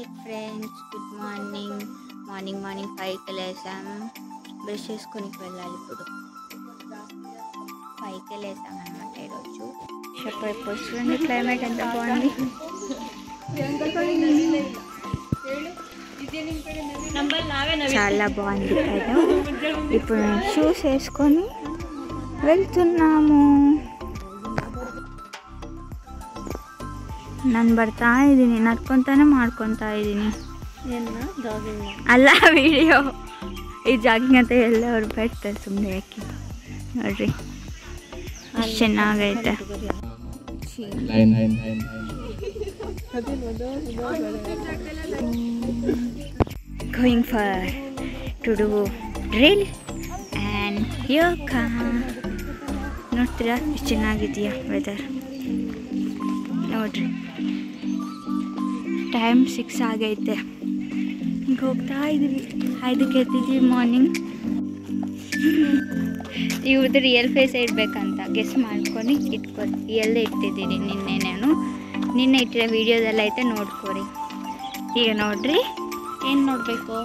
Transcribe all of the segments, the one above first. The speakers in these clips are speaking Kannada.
Hi friends, good morning. Morning 5కి లేసాము. బ్రష్ చేసుకొని వెళ్ళాలి. ఇప్పుడు 5కి లేసాం అన్నమాట ఈరోజు. ఇప్పుడు చూడండి క్లైమేట్ ఎంత బాగుంది. చాలా బాగుంది కదా. ఇప్పుడు షూస్ వేసుకొని వెళ్తున్నాము. ನಾನು ಬರ್ತಾ ಇದ್ದೀನಿ, ನಡ್ಕೊತಾನೆ ಮಾಡ್ಕೊತಾ ಇದ್ದೀನಿ. ಅಲ್ಲ ವಿಡಿಯೋ, ಈ ಜಾಗಿಂಗ್ ಅಂತ ಎಲ್ಲ ಅವ್ರು ಬಿಡ್ತಾರೆ ಸುಮ್ಮನೆ. ಯಾಕೆ ನೋಡ್ರಿ ಎಷ್ಟು ಚೆನ್ನಾಗೈತೆ. Going for to do drill and yoga. ನೋಡ್ತೀರಾ ಎಷ್ಟು ಚೆನ್ನಾಗಿದೆಯಾ ವೆದರ್. ನೋಡ್ರಿ ಟೈಮ್ 6 ಆಗೈತೆ. ಈಗ ಹೋಗ್ತಾ ಇದ್ದೀವಿ. 5ಕ್ಕೆ ಎದ್ದಿದ್ದೀವಿ ಮಾರ್ನಿಂಗ್. ಇವ್ರದ್ದು ರಿಯಲ್ ಫೇಸ್ ಇಡಬೇಕಂತ ಗೆಸ್ ಮಾಡ್ಕೊಂಡು ಎಲ್ಲೇ ಇಟ್ಟಿದ್ದೀನಿ. ನಿನ್ನೆ ಇಟ್ಟಿರೋ ವೀಡಿಯೋದೆಲ್ಲ ಐತೆ, ನೋಡ್ಕೊರಿ. ಈಗ ನೋಡ್ರಿ ಏನು ನೋಡಬೇಕು.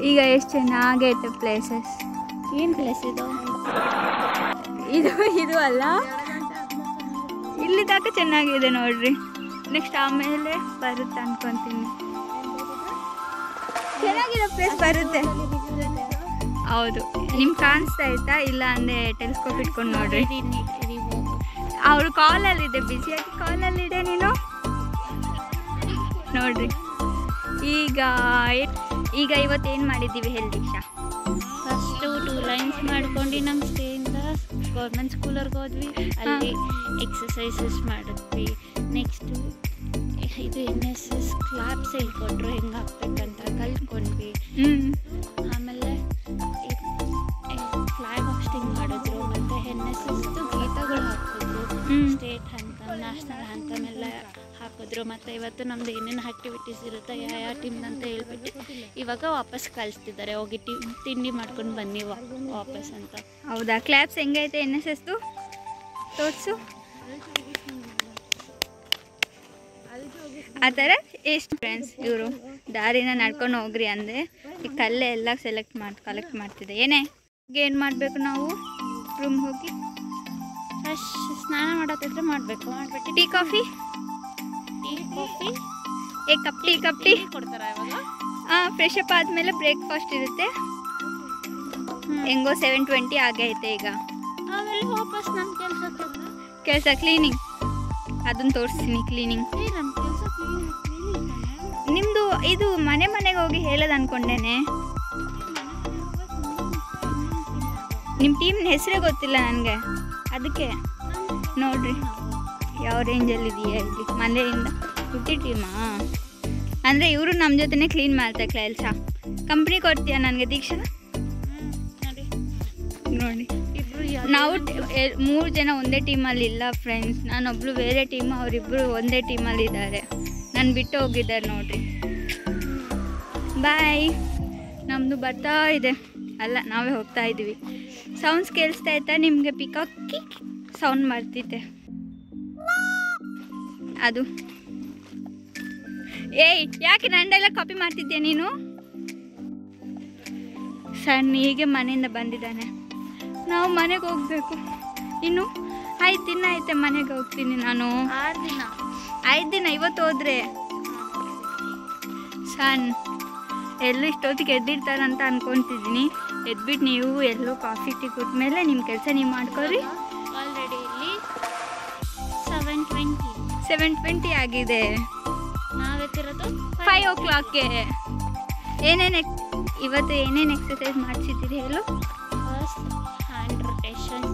ಈಗ ಎಷ್ಟು ಚೆನ್ನಾಗೈತೆ ಪ್ಲೇಸಸ್. ಏನು ಪ್ಲೇಸ್ ಇದು? ಇದು ಅಲ್ಲ, ಇಲ್ಲಿ ತನಕ ಚೆನ್ನಾಗಿದೆ ನೋಡ್ರಿ. ನೆಕ್ಸ್ಟ್ ಆಮೇಲೆ ಬರುತ್ತೆ ಅನ್ಕೊತೀನಿ. ಚೆನ್ನಾಗಿರೋ ಪ್ಲೇಸ್ ಬರುತ್ತೆ. ಹೌದು, ನಿಮ್ಗೆ ಕಾಣಿಸ್ತಾ ಆಯ್ತಾ? ಇಲ್ಲ ಅಂದರೆ ಟೆಲಿಸ್ಕೋಪ್ ಇಟ್ಕೊಂಡು ನೋಡ್ರಿ. ಅವಳು ಕಾಲಲ್ಲಿದೆ, ಬ್ಯುಸಿಯಾಗಿ ಕಾಲಲ್ಲಿದೆ. ನೀನು ನೋಡ್ರಿ. ಈಗ ಇವತ್ತೇನು ಮಾಡಿದ್ದೀವಿ ಹೇಳಿ ದೀಕ್ಷಾ? ಫಸ್ಟು 2 ಲೈನ್ಸ್ ಮಾಡ್ಕೊಂಡು ನಮ್ಮ ಸ್ಟೇಯಿಂದ ಗೌರ್ಮೆಂಟ್ ಸ್ಕೂಲರ್ಗೆ ಹೋದ್ವಿ. ಅಲ್ಲಿ ಎಕ್ಸಸೈಸಸ್ ಮಾಡಿದ್ವಿ. ನೆಕ್ಸ್ಟು ಇದು NSS ಕ್ಲಾಪ್ಸ್ ಹೇಳ್ಕೊಟ್ರು, ಹೆಂಗೆ ಹಾಕ್ಬೇಕಂತ ಕಲ್ತ್ಕೊಂಡ್ವಿ. ಆಮೇಲೆ ಫ್ಲಾಗ್ ಹಾಸ್ಟಿಂಗ್ ಮಾಡಿದ್ರು. ಮತ್ತು NSSದು ಗೀತಗಳು ಹಾಕಿದ್ರು. ಸ್ಟೇಟ್ ಹ್ಯಾಂಥಮ್, ನ್ಯಾಷನಲ್ ಹ್ಯಾಂಥಮ್ ಎಲ್ಲ ಹಾಕಿದ್ರು. ಮತ್ತು ಇವತ್ತು ನಮ್ದು ಏನೇನು ಆ್ಯಕ್ಟಿವಿಟೀಸ್ ಇರುತ್ತೋ ಯಾವ ಟೀಮ್ದಂತ ಹೇಳ್ಬಿಟ್ಟು ಇವಾಗ ವಾಪಸ್ ಕಳಿಸ್ತಿದ್ದಾರೆ. ಹೋಗಿ ತಿಂಡಿ ಮಾಡ್ಕೊಂಡು ಬನ್ನಿ ವಾಪಸ್ ಅಂತ. ಹೌದಾ? ಕ್ಲಾಪ್ಸ್ ಹೆಂಗೈತೆ NSSದು ತೋರಿಸು. ಆ ಥರ ಎಷ್ಟು ಫ್ರೆಂಡ್ಸ್, ಇವರು ದಾರಿನ ನಡ್ಕೊಂಡು ಹೋಗ್ರಿ ಅಂದರೆ ಈ ಕಲ್ಲೇ ಎಲ್ಲ ಕಲೆಕ್ಟ್ ಮಾಡ್ತಿದ್ದೆ. ಏನು ಮಾಡಬೇಕು ನಾವು? ರೂಮ್ ಹೋಗಿ ಫ್ರೆಶ್ ಸ್ನಾನ ಮಾಡೋದಿದ್ರೆ ಮಾಡಬೇಕು. ಮಾಡಿಬಿಟ್ಟು ಟೀ ಕಾಫಿ ಕಪ್ ಟೀ ಕೊಡ್ತಾರೆ ಇವಾಗ. ಫ್ರೆಶ್ ಅಪ್ ಆದಮೇಲೆ ಬ್ರೇಕ್ಫಾಸ್ಟ್ ಇರುತ್ತೆ. ಹೆಂಗೋ 7:20 ಆಗೈತೆ ಈಗ. ಆಮೇಲೆ ವಾಪಸ್ ನಮ್ಮ ಕೆಲಸ ಕ್ಲೀನಿಂಗ್, ಅದನ್ನು ತೋರಿಸ್ತೀನಿ. ಕ್ಲೀನಿಂಗ್ ನಮ್ಮ ಕೆಲಸ ನಿಮ್ಮದು ಇದು ಮನೆಗೆ ಹೋಗಿ ಹೇಳೋದು ಅಂದ್ಕೊಂಡೇನೆ. ನಿಮ್ಮ ಟೀಮ್ನ ಹೆಸರೇ ಗೊತ್ತಿಲ್ಲ ನನಗೆ, ಅದಕ್ಕೆ ನೋಡ್ರಿ ಯಾವ ರೇಂಜಲ್ಲಿ ಇದೆಯಾ ಇಲ್ಲಿ. ಮನೆಯಿಂದ ಹುಟ್ಟಿ ಟೀಮಾ ಅಂದರೆ ಇವರು ನಮ್ಮ ಜೊತೆನೇ ಕ್ಲೀನ್ ಮಾಡ್ತಾರೆ ಕೆಲಸ. ಕಂಪ್ನಿ ಕೊಡ್ತೀಯಾ ನನಗೆ ದೀಕ್ಷಾ? ನೋಡಿ, ನಾವು 3 ಜನ ಒಂದೇ ಟೀಮಲ್ಲಿ ಇಲ್ಲ ಫ್ರೆಂಡ್ಸ್. ನಾನೊಬ್ಳು ಬೇರೆ ಟೀಮ್, ಅವರಿಬ್ಬರು ಒಂದೇ ಟೀಮಲ್ಲಿ ಇದ್ದಾರೆ. ನಾನು ಬಿಟ್ಟು ಹೋಗಿದ್ದಾರೆ ನೋಡ್ರಿ. ಬಾಯ್. ನಮ್ಮದು ಬರ್ತಾ ಇದೆ. ಅಲ್ಲ, ನಾವೇ ಹೋಗ್ತಾ ಇದ್ದೀವಿ. ಸೌಂಡ್ಸ್ ಕೇಳಿಸ್ತಾ ಇತ್ತಾ ನಿಮಗೆ? ಪಿಕಾಕಿ ಸೌಂಡ್ ಮಾಡ್ತಿದ್ದೆ ಅದು. ಏಯ್, ಯಾಕೆ ನಂದೆಲ್ಲ ಕಾಪಿ ಮಾಡ್ತಿದ್ಯಾ ನೀನು? ಸಣ್ಣ ಹೀಗೆ ಮನೆಯಿಂದ ಬಂದಿದ್ದಾನೆ. ನಾವು ಮನೆಗೆ ಹೋಗಬೇಕು. ಇನ್ನು 5 ದಿನ ಐತೆ ಮನೆಗೆ ಹೋಗ್ತೀನಿ ನಾನು. 5 ದಿನ. ಇವತ್ತು ಹೋದ್ರೆ ಸಣ್ಣ ಎಲ್ಲೂ ಇಷ್ಟೊತ್ತಿಗೆ ಎದ್ದಿರ್ತಾರಂತ ಅನ್ಕೊತಿದ್ದೀನಿ. ಎದ್ಬಿಟ್ಟು ನೀವು ಎಲ್ಲೋ ಕಾಫಿ ಟೀ ಕುಟ್ಮೇಲೆ ನಿಮ್ಮ ಕೆಲಸ ನೀವು ಮಾಡ್ಕೊಳ್ರಿ. ಆಲ್ರೆಡಿ ಇಲ್ಲಿ 7:20 ಆಗಿದೆ. ನಾವೆತ್ತಿರೋದು 5 o'clockಗೆ. ಇವತ್ತು ಏನೇನು ಎಕ್ಸಸೈಸ್ ಮಾಡಿಸಿದ್ದೀರಿ ಹೇಳು? First hand rotation,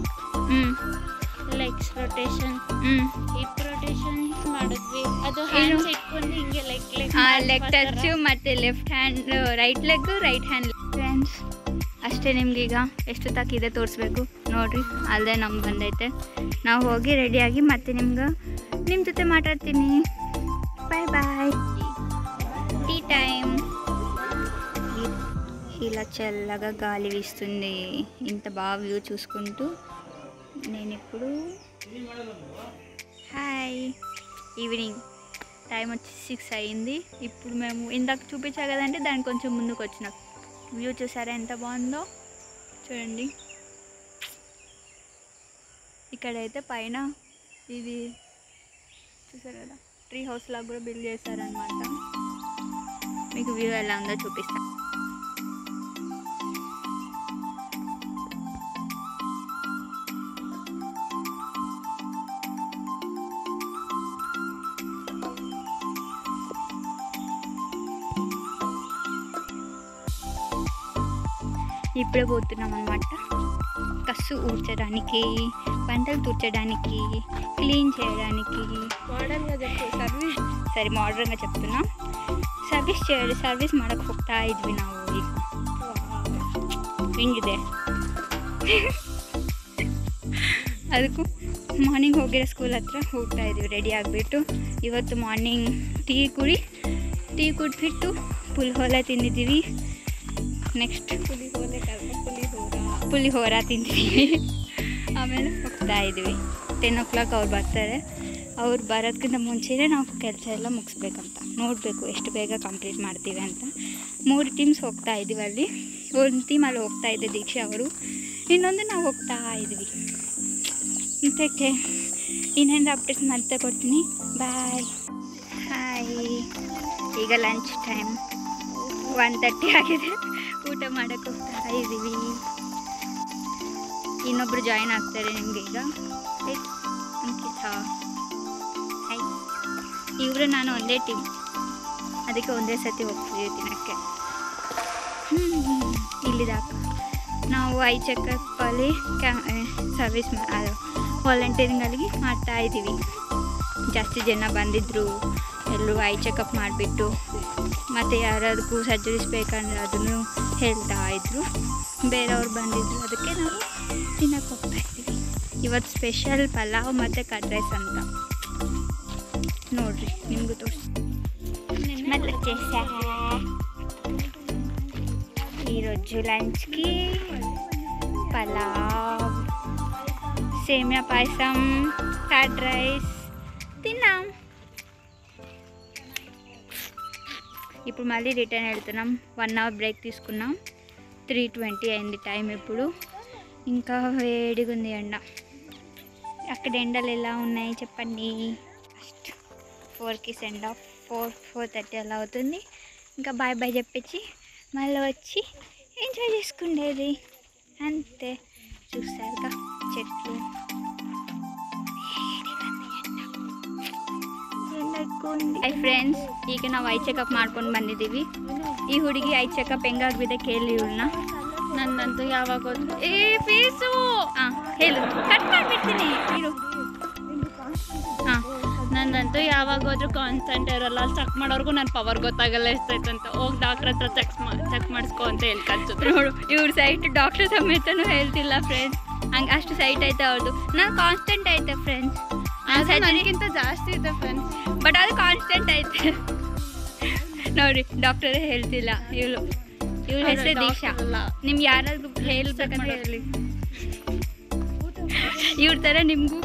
legs rotation, hip rotation ಮಾಡಿದ್ವಿ. ಅದು ಹ್ಯಾಂಡ್ಸ್ ಇಟ್ಕೊಂಡು ಹಿಂಗೆ ಲೆಗ್ ಟಚ್ ಮತ್ತು left hand right leg, right hand. Friends ಅಷ್ಟೇ. ನಿಮ್ಗೀಗ ಎಷ್ಟು ತಾಕಿದೆ ತೋರಿಸ್ಬೇಕು ನೋಡಿರಿ. ಅಲ್ಲದೆ ನಮ್ಗೆ ಬಂದೈತೆ. ನಾವು ಹೋಗಿ ರೆಡಿಯಾಗಿ ಮತ್ತೆ ನಿಮ್ಮ ಜೊತೆ ಮಾತಾಡ್ತೀನಿ. ಬಾಯ್. Tea time. ఇలా చల్లగా గాలి వీస్తుంది. ఇంత బాగా వ్యూ చూసుకుంటూ నేను ఇప్పుడు హాయ్ ఈవినింగ్ టైం వచ్చి 6 అయింది. ఇప్పుడు మేము ఇందాక చూపించా కదంటే దానికి కొంచెం ముందుకు వచ్చినాం. వ్యూ చూసారా ఎంత బాగుందో చూడండి. ఇక్కడైతే పైన ఇది చూసారు కదా, ట్రీ హౌస్ లాగా కూడా బిల్డ్ చేశారనమాట. మీకు వ్యూ ఎలా ఉందో చూపిస్తాను. ఇప్పుడే పోతున్నాం అనమాట. కస్సు ఊడ్చడానికి, పంటలు తూర్చడానికి, క్లీన్ చేయడానికి. ಮಾಡರ್ನ್గా చెప్పు ಸರ್ವಿಸ್. ಸರಿ ಮಾಡ್ರಂಗ చెప్తున్నా. ಸರ್ವಿಸ್ ಮಾಡಕ್ಕೆ ಹೋಗ್ತಾ ಇದ್ವಿ ನಾವು. ಈಗ ಹೆಂಗಿದೆ ಅದಕ್ಕೂ ಮಾರ್ನಿಂಗ್ ಹೋಗಿರೋ ಸ್ಕೂಲ್ ಹತ್ರ ಹೋಗ್ತಾ ಇದ್ವಿ ರೆಡಿ ಆಗಿಬಿಟ್ಟು. ಇವತ್ತು ಮಾರ್ನಿಂಗ್ ಟೀ ಕುಡಿದ್ಬಿಟ್ಟು ಪುಳಿಹೋರ ತಿಂದಿದ್ದೀವಿ. ನೆಕ್ಸ್ಟ್ ಪುಳಿಹೋರ ತಿಂತೀವಿ. ಆಮೇಲೆ ಹೋಗ್ತಾ ಇದ್ವಿ. 10 o'clock ಅವ್ರು ಬರ್ತಾರೆ. ಅವ್ರು ಬರೋದಕ್ಕಿಂತ ಮುಂಚೆನೇ ನಾವು ಕೆಲಸ ಎಲ್ಲ ಮುಗಿಸ್ಬೇಕಂತ ನೋಡಬೇಕು ಎಷ್ಟು ಬೇಗ ಕಂಪ್ಲೀಟ್ ಮಾಡ್ತೀವಿ ಅಂತ. 3 ಟೀಮ್ಸ್ ಹೋಗ್ತಾ ಇದ್ದೀವಿ ಅಲ್ಲಿ. ಒಂದು ಟೀಮ್ ಅಲ್ಲಿ ಹೋಗ್ತಾ ಇದ್ದೆ ದೀಕ್ಷಾ ಅವರು, ಇನ್ನೊಂದು ನಾವು ಹೋಗ್ತಾ ಇದ್ವಿ. ಮತ್ತೆ ಇನ್ನೇನು ಅಪ್ಡೇಟ್ಸ್ ಮತ್ತೆ ಕೊಡ್ತೀನಿ. ಬಾಯ್. ಹಾಯ್. ಈಗ ಲಂಚ್ ಟೈಮ್ 1:30 ಆಗಿದೆ. ಊಟ ಮಾಡೋಕ್ಕೆ ಹೋಗ್ತಾ ಇದ್ದೀವಿ. ಇನ್ನೊಬ್ಬರು ಜಾಯಿನ್ ಆಗ್ತಾರೆ ನಿಮಗೆ ಈಗ. ಅಂಕಿತಾ. ಹೈ. ಇವರು ನಾನು ಒಂದೇ ಟೀಮ್, ಅದಕ್ಕೆ ಒಂದೇ ಸತಿ ಹೋಗ್ತೀವಿ ತಿನ್ನೋಕ್ಕೆ. ಇಲ್ಲಿದಾಕ ನಾವು ಐ ಚೆಕಪ್ಪಲ್ಲಿ ಸರ್ವಿಸ್ ವಾಲಂಟಿಯರಿಂಗಲ್ಲಿ ಮಾಡ್ತಾ ಇದ್ದೀವಿ. ಜಾಸ್ತಿ ಜನ ಬಂದಿದ್ದರು, ಎಲ್ಲರೂ ಐ ಚೆಕಪ್ ಮಾಡಿಬಿಟ್ಟು ಮತ್ತು ಯಾರಾದಕ್ಕೂ ಸರ್ಜರೀಸ್ ಬೇಕಂದ್ರೆ ಅದನ್ನು ಹೇಳ್ತಾ ಇದ್ರು. ಬೇರೆಯವ್ರು ಬಂದಿದ್ರು, ಅದಕ್ಕೆ ನಾವು ತಿನ್ನಕ್ಕೆ ಹೋಗ್ತಾ ಇದ್ದೀವಿ. ಇವತ್ತು ಸ್ಪೆಷಲ್ ಪಲಾವ್ ಮತ್ತು ಕರ್ಡ್ ರೈಸ್ ಅಂತ ನೋಡ್ರಿ, ನಿಮಗೂ ತೋರಿಸಿ. మళ్ళీ వచ్చేసా. ఈరోజు లంచ్కి పలావ్, సేమియా పాయసం, కర్డ్ రైస్ తిన్నాం. ఇప్పుడు మళ్ళీ రిటర్న్ వెళ్తున్నాం. 1 hour బ్రేక్ తీసుకున్నాం. 3:20 అయింది టైం. ఇప్పుడు ఇంకా వేడిగా ఉంది ఎండ. అక్కడ ఎండలు ఎలా ఉన్నాయి చెప్పండి. 4కి సెండ్ ఆఫ్. 4:30 అలా అవుతుంది. ఇంకా బాయ్ బాయ్ చెప్పేసి మళ్ళీ వచ్చి ఎంజాయ్ చేసుకుండేది అంతే. చూసారుగా చెట్లు. ಹೈ ಫ್ರೆಂಡ್ಸ್, ಈಗ ನಾವು ಐ ಚೆಕಪ್ ಮಾಡ್ಕೊಂಡು ಬಂದಿದ್ದೀವಿ. ಈ ಹುಡುಗಿ ಐ ಚೆಕಪ್ ಹೆಂಗಾಗಿದೆ ಕೇಳಿ ಇವ್ರನ್ನ. ನಂದಂತೂ ಯಾವಾಗ ಫೀಸು ಹೇಳು, ಕಟ್ ಮಾಡಿಬಿಡ್ತೀನಿ ಇರು. ನಂದಂತೂ ಯಾವಾಗ ಹೋದ್ರೂ ಕಾನ್ಸ್ಟೆಂಟ್ ಇರೋಲ್ಲ. ಅಲ್ಲಿ ಚೆಕ್ ಮಾಡೋರ್ಗು ನನ್ನ ಪವರ್ ಗೊತ್ತಾಗಲ್ಲ ಎಷ್ಟೈತೆ ಅಂತ. ಹೋಗಿ ಡಾಕ್ಟ್ರ್ ಹತ್ರ ಚೆಕ್ ಮಾಡಿಸ್ಕೊ ಅಂತ ಹೇಳಿ ಕಳ್ಸಿದ್ರು. ನೋಡು, ಇವ್ರ ಸೈಟ್ ಡಾಕ್ಟ್ರ್ ಸಮೇತನೂ ಹೇಳ್ತಿಲ್ಲ ಫ್ರೆಂಡ್ಸ್. ಹಂಗೆ ಅಷ್ಟು ಸೈಟ್ ಐತೆ ಅವ್ರದ್ದು. ನಾನು ಕಾನ್ಸ್ಟೆಂಟ್ ಐತೆ ಫ್ರೆಂಡ್ಸ್. ನನಗಿಂತ ಜಾಸ್ತಿ ಇದೆ ಫ್ರೆಂಡ್ಸ್, ಬಟ್ ಅದು ಕಾನ್ಸ್ಟೆಂಟ್ ಐತೆ ನೋಡ್ರಿ. ಡಾಕ್ಟರೇ ಹೇಳ್ತಿಲ್ಲ. ಇವ್ರ ಹೆಸರು ದೀಕ್ಷಾ. ನಿಮ್ಗೆ ಯಾರಾದ್ರೂ ಹೇಳ್ಬೇಕಂತ ಹೇಳಿ. ಇವ್ರ ಥರ ನಿಮಗೂ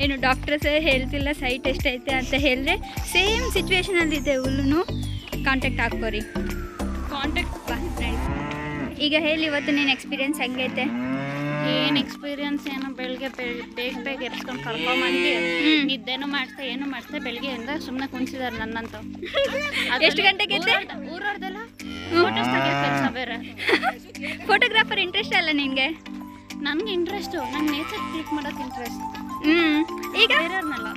ಏನು ಡಾಕ್ಟರ್ಸ್ ಹೇಳ್ತಿಲ್ಲ ಸೈಟ್ ಎಷ್ಟೈತೆ ಅಂತ ಹೇಳಿದ್ರೆ ಸೇಮ್ ಸಿಚುವೇಶನಲ್ಲಿದೆ. ಇವ್ರು ಕಾಂಟ್ಯಾಕ್ಟ್ ಹಾಕೋರಿ. ಈಗ ಹೇಳಿ, ಇವತ್ತು ನೀನು ಎಕ್ಸ್ಪೀರಿಯನ್ಸ್ ಹೆಂಗೈತೆ? ಏನು ಎಕ್ಸ್ಪೀರಿಯನ್ಸ್ ಏನೋ, ಬೆಳಗ್ಗೆ ಬೇಗ ಎರ್ಸ್ಕೊಂಡು ಕರ್ಕೊಂಬಂದು ನಿದ್ದೆನೂ ಮಾಡಿಸ್ತಾ ಏನು ಮಾಡಿಸ್ತಾ ಬೆಳಗ್ಗೆಯಿಂದ ಸುಮ್ಮನೆ ಕುಣಿಸಿದಾರೆ ನನ್ನಂತೂ. ಎಷ್ಟು ಗಂಟೆಗೆ ಊರವ್ರದೆಲ್ಲ ಫೋಟೋಸ್ ತೆಗಿಯೋ ಕೆಲಸ ಬೇರೆ. ಫೋಟೋಗ್ರಾಫರ್ ಇಂಟ್ರೆಸ್ಟ್ ಅಲ್ಲ ನಿನಗೆ? ನನಗೆ ಇಂಟ್ರೆಸ್ಟು, ನಂಗೆ ನೇಚರ್ ಕ್ಲಿಕ್ ಮಾಡೋಕೆ ಇಂಟ್ರೆಸ್ಟ್. ಈಗ ಬೇರೆಯವ್ರನ್ನಲ್ಲ.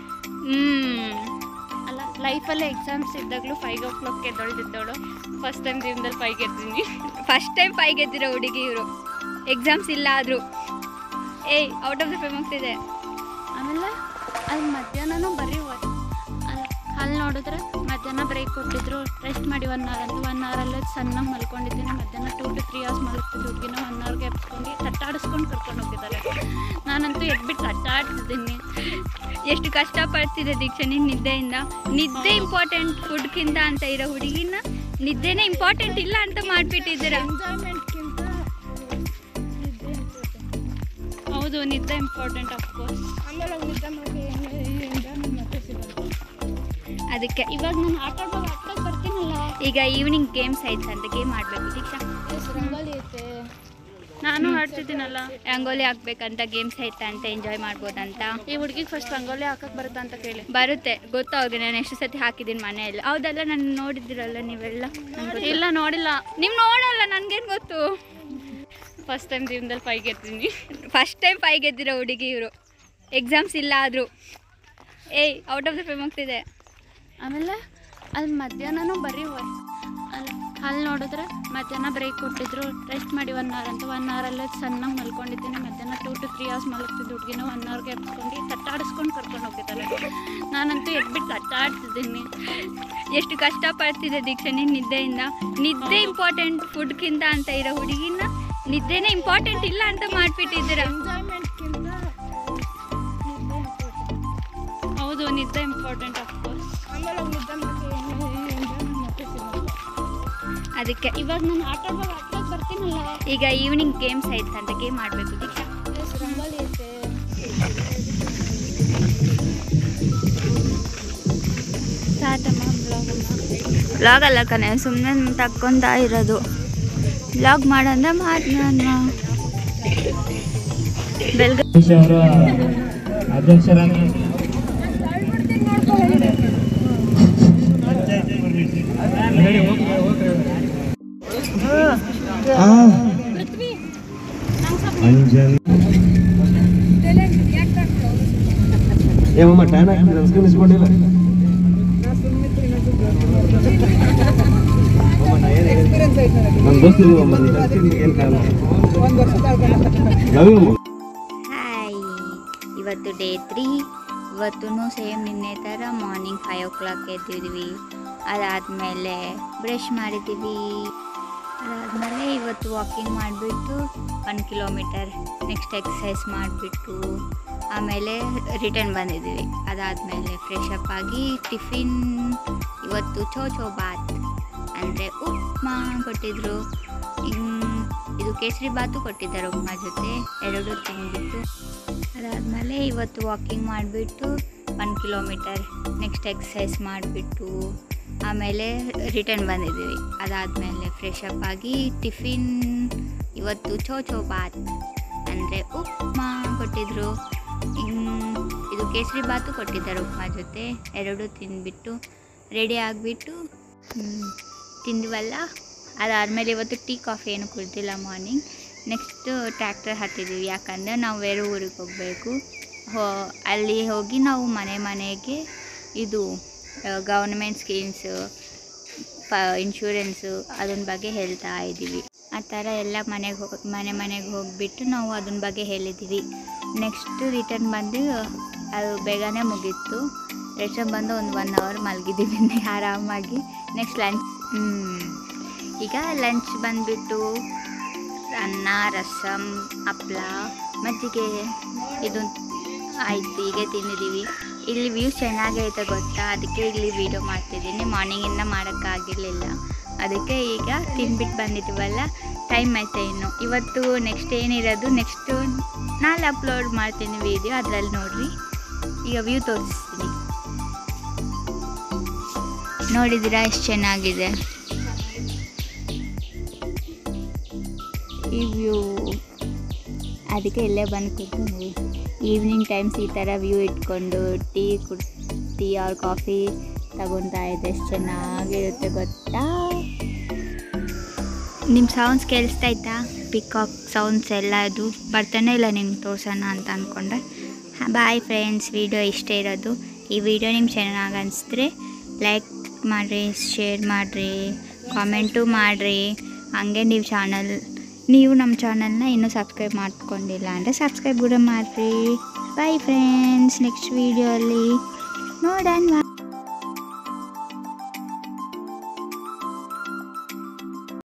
ಅಲ್ಲ, ಲೈಫಲ್ಲೇ ಎಕ್ಸಾಮ್ಸ್ ಇದ್ದಾಗಲೂ 5 o'clock ಎದ್ದೊಳ್ದಿದ್ದವಳು. ಫಸ್ಟ್ ಟೈಮ್ ಜೀವನದಲ್ಲಿ 5 ಗೆದ್ದೀನಿ. ಫಸ್ಟ್ ಟೈಮ್ 5 ಗೆದ್ದಿರೋ ಹುಡುಗಿ ಇವರು. ಎಕ್ಸಾಮ್ಸ್ ಇಲ್ಲ ಆದರೂ ಔಟ್ ಆಫ್ ದ ಫೇಮಸ್ ಇದೆ. ಆಮೇಲೆ ಅಲ್ಲಿ ಮಧ್ಯಾಹ್ನನೂ ಬರೀ ಅಲ್ಲಿ ನೋಡಿದ್ರೆ ಮಧ್ಯಾಹ್ನ ಬ್ರೇಕ್ ಕೊಟ್ಟಿದ್ರು. ರೆಸ್ಟ್ ಮಾಡಿ 1 hour ಅಂತ. 1 hour ಸಣ್ಣ ಮಲ್ಕೊಂಡಿದ್ದೀನಿ. ಮಧ್ಯಾಹ್ನ 2 to 3 hours ಮಲಗ್ತಿದ್ದು ಹುಡುಗಿನ 1 hourಗೆ ಎಬ್ಸ್ಕೊಂಡು ತಟ್ಟಾಡಿಸ್ಕೊಂಡು ಕರ್ಕೊಂಡು ಹೋಗಿದ್ದಾರೆ. ನಾನಂತೂ ಎದ್ಬಿಟ್ಟು ತಟ್ಟಾಡ್ತಿದ್ದೀನಿ. ಎಷ್ಟು ಕಷ್ಟಪಡ್ತಿದೆ ದೀಕ್ಷಾ ನೀನು ನಿದ್ದೆಯಿಂದ. ನಿದ್ದೆ ಇಂಪಾರ್ಟೆಂಟ್ ಫುಡ್ಗಿಂತ ಅಂತ ಇರೋ ಹುಡುಗಿನ ನಿದ್ದೆನೇ ಇಂಪಾರ್ಟೆಂಟ್ ಇಲ್ಲ ಅಂತ ಮಾಡಿಬಿಟ್ಟಿದ್ದೀರ. ಹೌದು, ನಿದ್ದೆ ಇಂಪಾರ್ಟೆಂಟ್ ಅಫ್ಕೋರ್ಸ್. ಅದಕ್ಕೆ ಇವಾಗ ನಾನು ಆಟ ಆಡೋಕೆ ಬರ್ತೀನಲ್ಲ. ಈಗ ಈವ್ನಿಂಗ್ ಗೇಮ್ಸ್ ಐತೆ ಅಂತ ಗೇಮ್ ಆಡಬೇಕು ದೀಕ್ಷಾ. ರಂಗೋಲಿ ಐತೆ, ನಾನು ಆಡ್ತಿದ್ದೀನಲ್ಲ. ರಂಗೋಲಿ ಹಾಕ್ಬೇಕಂತ ಗೇಮ್ಸ್ ಐತೆ ಅಂತ ಎಂಜಾಯ್ ಮಾಡ್ಬೋದಂತ. ಈ ಹುಡುಗಿಗೆ ಫಸ್ಟ್ ರಂಗೋಲಿ ಹಾಕಕ್ಕೆ ಬರುತ್ತಾ ಅಂತ ಕೇಳಿ. ಬರುತ್ತೆ, ಗೊತ್ತು ಅವ್ರಿಗೆ. ನಾನು ಎಷ್ಟು ಸತಿ ಹಾಕಿದ್ದೀನಿ ಮನೆಯಲ್ಲಿ. ಹೌದಲ್ಲ, ನಾನು ನೋಡಿದ್ದೀರಲ್ಲ ನೀವೆಲ್ಲ. ಇಲ್ಲ ನೋಡಿಲ್ಲ. ನೀವು ನೋಡಲ್ಲ, ನನಗೇನು ಗೊತ್ತು. ಫಸ್ಟ್ ಟೈಮ್ ಜೀವನದಲ್ಲಿ 5 ಗೆದ್ದೀನಿ. ಫಸ್ಟ್ ಟೈಮ್ 5 ಗೆದ್ದಿರೋ ಹುಡುಗಿ ಇವರು. ಎಕ್ಸಾಮ್ಸ್ ಇಲ್ಲ ಆದರೂ ಔಟ್ ಆಫ್ ದ ಫೇಮ್ ಆಗ್ತಿದೆ. ಆಮೇಲೆ ಅಲ್ಲಿ ಮಧ್ಯಾಹ್ನನೂ ಬರೀ ಅಲ್ಲಿ ನೋಡಿದ್ರೆ ಮಧ್ಯಾಹ್ನ ಬ್ರೇಕ್ ಕೊಟ್ಟಿದ್ರು, ರೆಸ್ಟ್ ಮಾಡಿ 1 ಅವರ್ ಅಂತ. 1 ಅವರಲ್ಲೇ ಚೆನ್ನಾಗಿ ಮಲ್ಕೊಂಡಿದ್ದೀನಿ. ಮಧ್ಯಾಹ್ನ 2 to 3 hours ಮಲಗ್ತಿದ್ದು ಹುಡುಗಿನ 1 ಅವರ್ಗೆ ಎಬ್ಸ್ಕೊಂಡು ತಟ್ಟಾಡಿಸ್ಕೊಂಡು ಕರ್ಕೊಂಡು ಹೋಗಿದ್ದಾರೆ. ನಾನಂತೂ ಎದ್ಬಿಟ್ಟು ತಟ್ಟಾಡ್ತಿದ್ದೀನಿ. ಎಷ್ಟು ಕಷ್ಟಪಡ್ತಿದ್ದೆ ದೀಕ್ಷಾ ನೀನು ನಿದ್ದೆಯಿಂದ. ನಿದ್ದೆ ಇಂಪಾರ್ಟೆಂಟ್ ಫುಡ್ಗಿಂತ ಅಂತ ಇರೋ ಹುಡುಗಿನ ನಿದ್ದೆನೇ ಇಂಪಾರ್ಟೆಂಟ್ ಇಲ್ಲ ಅಂತ ಮಾಡಿಬಿಟ್ಟಿದ್ದೀರ. ಎಂಜಾಯ್ಮೆಂಟ್ಗಿಂತ ಹೌದು, ನಿದ್ದೆ ಇಂಪಾರ್ಟೆಂಟ್ ಅಫ್ಕೋರ್ಸ್. ಅದಕ್ಕೆ ಇವಾಗ ನಾನು ಆಟ ಆಡೋಕೆ ಬರ್ತೀನಲ್ಲ. ಈಗ ಈವ್ನಿಂಗ್ ಗೇಮ್ಸ್ ಐತೆ ಅಂತ ಗೇಮ್ ಆಡಬೇಕು ದೀಕ್ಷಾ. ರಂಗೋಲಿ ಐತೆ. ವ್ಲಾಗ್ ಅಲ್ಲ ಕಣೆ, ಸುಮ್ಮನೆ ತಕ್ಕೊಂತ ಇರೋದು. ವ್ಲಾಗ್ ಮಾಡೋಂದ್ರೆ ಮಾಡಿ ನಾನು ಏಮಮ್ಮ ಟ್ಯಾನ್ ಹಾಕಿದ್ರೆ ಅನ್ಸ್ಕೊಂಡಿಲ್ಲ. ನನ್ನ ದೋಸ್ತ ಹಾಯ್, ಇವತ್ತು ಡೇ 3. ಇವತ್ತೂ ಸೇಮ್ ನಿನ್ನೆ ಥರ ಮಾರ್ನಿಂಗ್ 5 o'clock ಎದ್ದಿದ್ವಿ. ಅದಾದಮೇಲೆ ಬ್ರಷ್ ಮಾಡಿದ್ದೀವಿ. ಅದಾದಮೇಲೆ ಇವತ್ತು ವಾಕಿಂಗ್ ಮಾಡಿಬಿಟ್ಟು 1 kilometer ನೆಕ್ಸ್ಟ್ ಎಕ್ಸಸೈಸ್ ಮಾಡಿಬಿಟ್ಟು ಆಮೇಲೆ ರಿಟರ್ನ್ ಬಂದಿದ್ದೀವಿ. ಅದಾದಮೇಲೆ ಫ್ರೆಶ್ ಅಪ್ ಆಗಿ ಟಿಫಿನ್ ಇವತ್ತು ಚೋ ಬಾತ್ ಅಂದರೆ ಉಪ್ಮಾ ಕೊಟ್ಟಿದ್ದರು. ಇದು ಕೇಸರಿ ಬಾತು ಕೊಟ್ಟಿದ್ದಾರೆ ಉಪ್ಮಾ ಜೊತೆ. 2 ತಿಂದ್ಬಿಟ್ಟು ಅದಾದಮೇಲೆ ಇವತ್ತು ವಾಕಿಂಗ್ ಮಾಡಿಬಿಟ್ಟು 1 kilometer ನೆಕ್ಸ್ಟ್ ಎಕ್ಸಸೈಸ್ ಮಾಡಿಬಿಟ್ಟು ಆಮೇಲೆ ರಿಟರ್ನ್ ಬಂದಿದ್ದೀವಿ. ಅದಾದಮೇಲೆ ಫ್ರೆಶ್ ಅಪ್ ಆಗಿ ಟಿಫಿನ್ ಇವತ್ತು ಚೋ ಬಾತ್ ಅಂದರೆ ಉಪ್ಮಾ ಕೊಟ್ಟಿದ್ದರು. ಇದು ಕೇಸರಿ ಬಾತು ಕೊಟ್ಟಿದ್ದಾರೆ ಉಪ್ಮಾ ಜೊತೆ. 2 ತಿಂದ್ಬಿಟ್ಟು ರೆಡಿ ಆಗಿಬಿಟ್ಟು ತಿಂದ್ವಲ್ಲ. ಅದಾದಮೇಲೆ ಇವತ್ತು ಟೀ ಕಾಫಿ ಏನು ಕುಡ್ದಿಲ್ಲ ಮಾರ್ನಿಂಗ್. ನೆಕ್ಸ್ಟು ಟ್ರ್ಯಾಕ್ಟರ್ ಹತ್ತಿದ್ದೀವಿ, ಯಾಕಂದರೆ ನಾವು ಬೇರೆ ಊರಿಗೆ ಹೋಗಬೇಕು. ಅಲ್ಲಿ ಹೋಗಿ ನಾವು ಮನೆಗೆ ಇದು ಗೌರ್ಮೆಂಟ್ ಸ್ಕೀಮ್ಸು, ಇನ್ಶೂರೆನ್ಸು ಅದನ್ನ ಬಗ್ಗೆ ಹೇಳ್ತಾ ಇದ್ದೀವಿ. ಆ ಥರ ಎಲ್ಲ ಮನೆಗೆ ಹೋಗಿಬಿಟ್ಟು ನಾವು ಅದನ್ನ ಬಗ್ಗೆ ಹೇಳಿದ್ದೀವಿ. ನೆಕ್ಸ್ಟು ರಿಟರ್ನ್ ಬಂದು ಅದು ಬೇಗನೆ ಮುಗೀತು. ರಿಟರ್ನ್ ಬಂದು ಒಂದು 1 hour ಮಲಗಿದ್ದೀವಿ ಆರಾಮಾಗಿ. Next lunch. ಈಗ ಲಂಚ್ ಬಂದುಬಿಟ್ಟು ಅನ್ನ, ರಸಮ್, ಹಪ್ಪಳ, ಮಜ್ಜಿಗೆ ಇದು ಆಯಿತು. ಈಗ ತಿಂದಿದ್ದೀವಿ. ಇಲ್ಲಿ ವ್ಯೂ ಚೆನ್ನಾಗೈತೆ ಗೊತ್ತಾ, ಅದಕ್ಕೆ ಇಲ್ಲಿ ವೀಡಿಯೋ ಮಾಡ್ತಿದ್ದೀನಿ. ಮಾರ್ನಿಂಗಿಂದ ಮಾಡೋಕ್ಕಾಗಿರಲಿಲ್ಲ, ಅದಕ್ಕೆ ಈಗ ತಿಂದ್ಬಿಟ್ಟು ಬಂದಿದ್ದೀವಲ್ಲ, ಟೈಮ್ ಐತೆ ಇನ್ನು. ಇವತ್ತು ನೆಕ್ಸ್ಟ್ ಏನಿರೋದು, ನೆಕ್ಸ್ಟು ನಾಳೆ ಅಪ್ಲೋಡ್ ಮಾಡ್ತೀನಿ ವೀಡಿಯೋ, ಅದರಲ್ಲಿ ನೋಡಿರಿ. ಈಗ ವ್ಯೂ ತೋರಿಸ್ತೀನಿ. ನೋಡಿದ್ದೀರಾ ಎಷ್ಟು ಚೆನ್ನಾಗಿದೆ ಈ ವ್ಯೂ. ಅದಕ್ಕೆ ಇಲ್ಲೇ ಬಂದು ಕೂತ್ಕೊಂಡ್ವಿ. ಈವ್ನಿಂಗ್ ಟೈಮ್ಸ್ ಈ ಥರ ವ್ಯೂ ಇಟ್ಕೊಂಡು ಟೀ ಆರ್ ಕಾಫಿ ತಗೊತಾ ಇದೆ. ಎಷ್ಟು ಚೆನ್ನಾಗಿರುತ್ತೆ ಗೊತ್ತಾ. ನಿಮ್ಮ ಸೌಂಡ್ಸ್ ಕೇಳಿಸ್ತಾಯ್ತಾ? ಪಿಕಾಕ್ ಸೌಂಡ್ಸ್ ಎಲ್ಲ ಅದು ಬರ್ತಾನೆ ಇಲ್ಲ ನಿಮ್ಗೆ ತೋರ್ಸೋಣ ಅಂತ ಅಂದ್ಕೊಂಡೆ. ಬಾಯ್ ಫ್ರೆಂಡ್ಸ್, ವಿಡಿಯೋ ಇಷ್ಟೇ ಇರೋದು. ಈ ವಿಡಿಯೋ ನಿಮ್ಗೆ ಚೆನ್ನಾಗಿ ಅನಿಸಿದ್ರೆ ಲೈಕ್ ಮಾಡಿರಿ, ಶೇರ್ ಮಾಡಿರಿ, ಕಾಮೆಂಟು ಮಾಡಿರಿ. ಹಾಗೆ ನೀವು ನಮ್ಮ ಚಾನಲ್ನ ಇನ್ನೂ ಸಬ್ಸ್ಕ್ರೈಬ್ ಮಾಡ್ಕೊಂಡಿಲ್ಲ ಅಂದರೆ ಸಬ್ಸ್ಕ್ರೈಬ್ ಕೂಡ ಮಾಡಿರಿ. ಬಾಯ್ ಫ್ರೆಂಡ್ಸ್, ನೆಕ್ಸ್ಟ್ ವೀಡಿಯೋ ಅಲ್ಲಿ ನೋಡೋಣ.